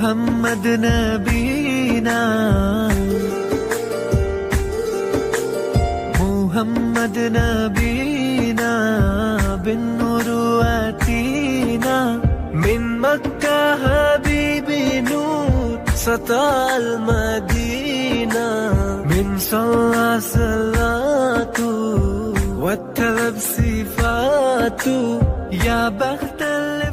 محمد نبينا، محمد نبينا بالنور واتينا، من مكة حبيبي نور سطع المدينة، من صلى صلاته واتلب صفاته، يا بخت اللي